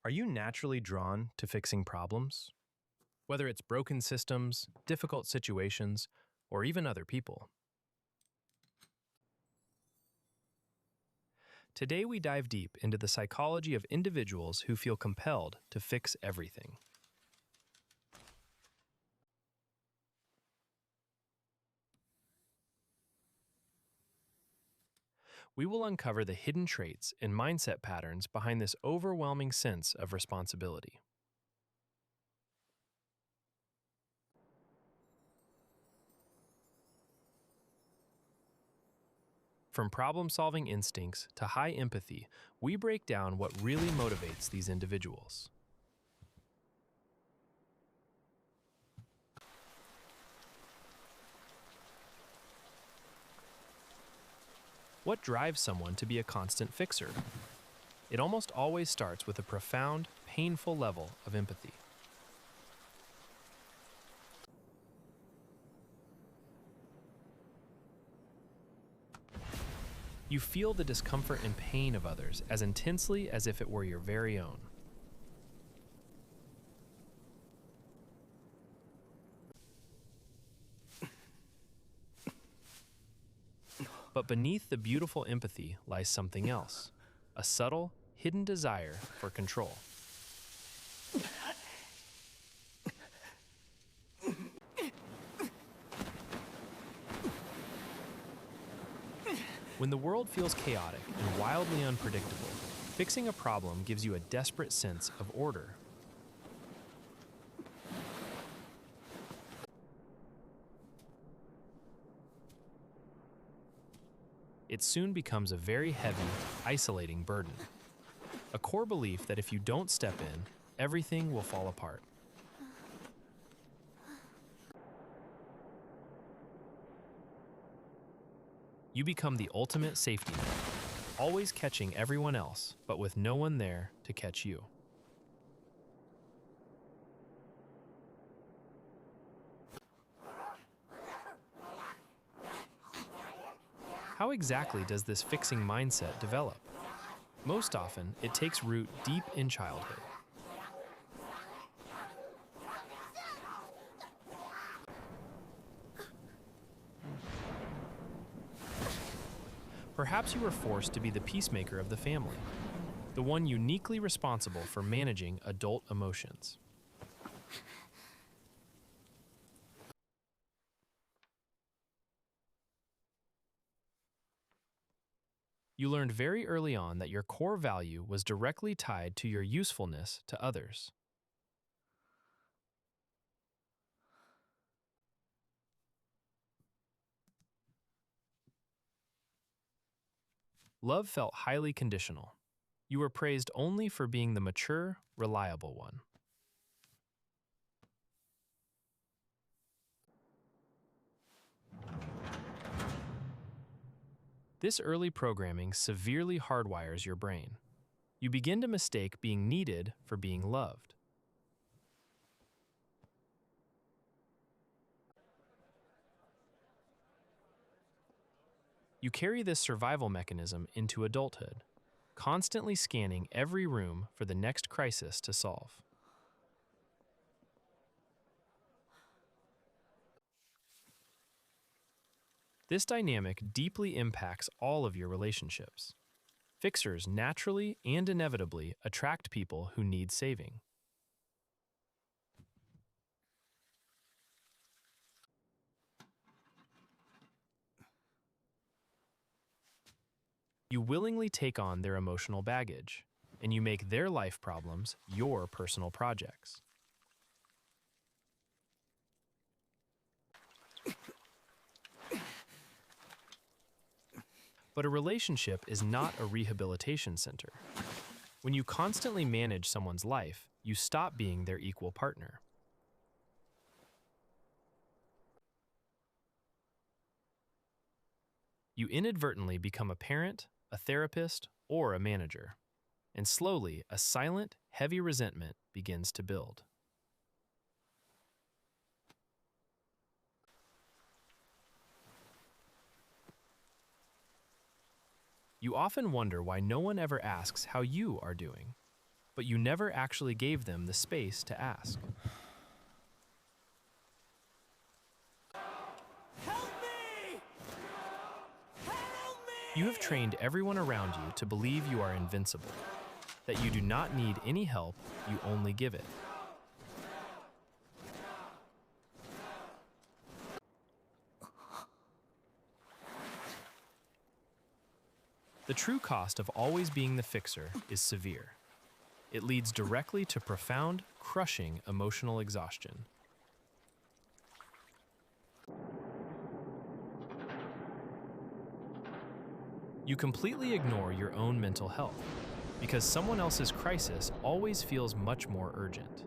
Are you naturally drawn to fixing problems? Whether it's broken systems, difficult situations, or even other people. Today we dive deep into the psychology of individuals who feel compelled to fix everything. We will uncover the hidden traits and mindset patterns behind this overwhelming sense of responsibility. From problem-solving instincts to high empathy, we break down what really motivates these individuals. What drives someone to be a constant fixer? It almost always starts with a profound, painful level of empathy. You feel the discomfort and pain of others as intensely as if it were your very own. But beneath the beautiful empathy lies something else, a subtle, hidden desire for control. When the world feels chaotic and wildly unpredictable, fixing a problem gives you a desperate sense of order. It soon becomes a very heavy, isolating burden. A core belief that if you don't step in, everything will fall apart. You become the ultimate safety net, always catching everyone else, but with no one there to catch you. How exactly does this fixing mindset develop? Most often, it takes root deep in childhood. Perhaps you were forced to be the peacemaker of the family, the one uniquely responsible for managing adult emotions. You learned very early on that your core value was directly tied to your usefulness to others. Love felt highly conditional. You were praised only for being the mature, reliable one. This early programming severely hardwires your brain. You begin to mistake being needed for being loved. You carry this survival mechanism into adulthood, constantly scanning every room for the next crisis to solve. This dynamic deeply impacts all of your relationships. Fixers naturally and inevitably attract people who need saving. You willingly take on their emotional baggage, and you make their life problems your personal projects. But a relationship is not a rehabilitation center. When you constantly manage someone's life, you stop being their equal partner. You inadvertently become a parent, a therapist, or a manager. And slowly, a silent, heavy resentment begins to build. You often wonder why no one ever asks how you are doing. but you never actually gave them the space to ask. Help me! Help me! You have trained everyone around you to believe you are invincible, that you do not need any help, you only give it. The true cost of always being the fixer is severe. It leads directly to profound, crushing emotional exhaustion. You completely ignore your own mental health because someone else's crisis always feels much more urgent.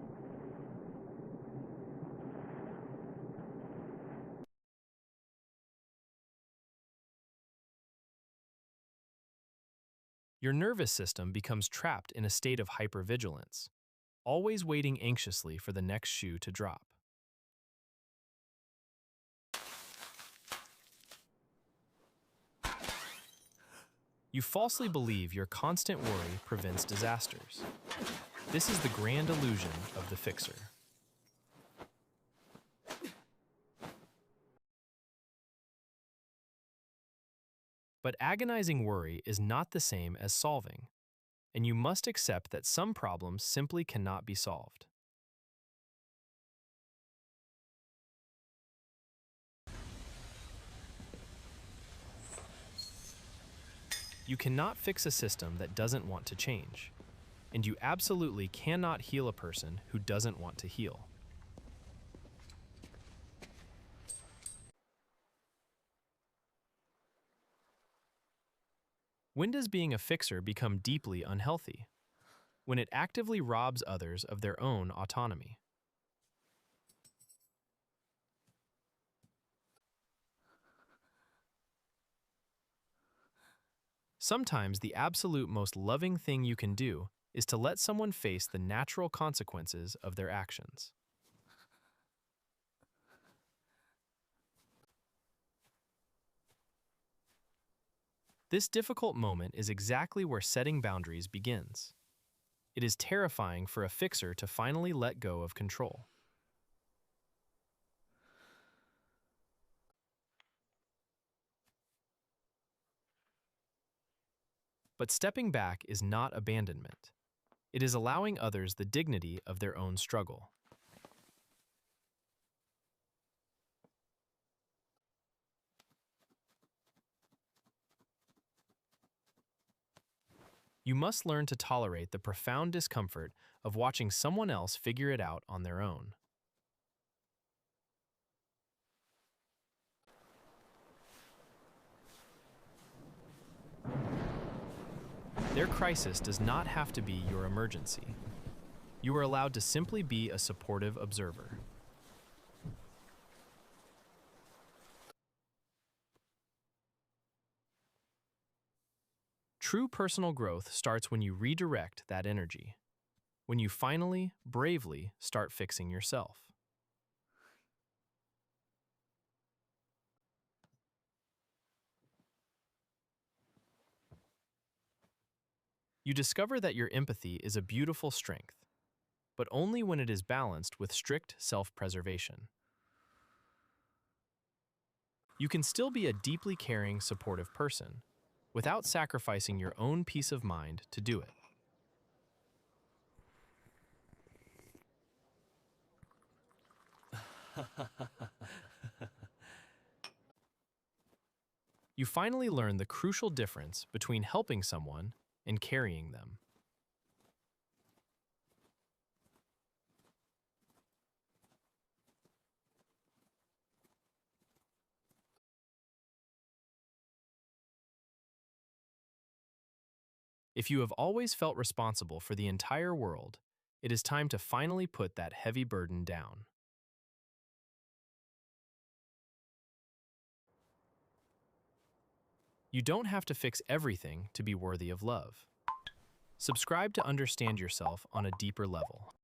Your nervous system becomes trapped in a state of hypervigilance, always waiting anxiously for the next shoe to drop. You falsely believe your constant worry prevents disasters. This is the grand illusion of the fixer. But agonizing worry is not the same as solving, and you must accept that some problems simply cannot be solved. You cannot fix a system that doesn't want to change, and you absolutely cannot heal a person who doesn't want to heal. When does being a fixer become deeply unhealthy? When it actively robs others of their own autonomy. Sometimes the absolute most loving thing you can do is to let someone face the natural consequences of their actions. This difficult moment is exactly where setting boundaries begins. It is terrifying for a fixer to finally let go of control. But stepping back is not abandonment. It is allowing others the dignity of their own struggle. You must learn to tolerate the profound discomfort of watching someone else figure it out on their own. Their crisis does not have to be your emergency. You are allowed to simply be a supportive observer. True personal growth starts when you redirect that energy, when you finally, bravely start fixing yourself. You discover that your empathy is a beautiful strength, but only when it is balanced with strict self-preservation. You can still be a deeply caring, supportive person without sacrificing your own peace of mind to do it. You finally learn the crucial difference between helping someone and carrying them. If you have always felt responsible for the entire world, it is time to finally put that heavy burden down. You don't have to fix everything to be worthy of love. Subscribe to understand yourself on a deeper level.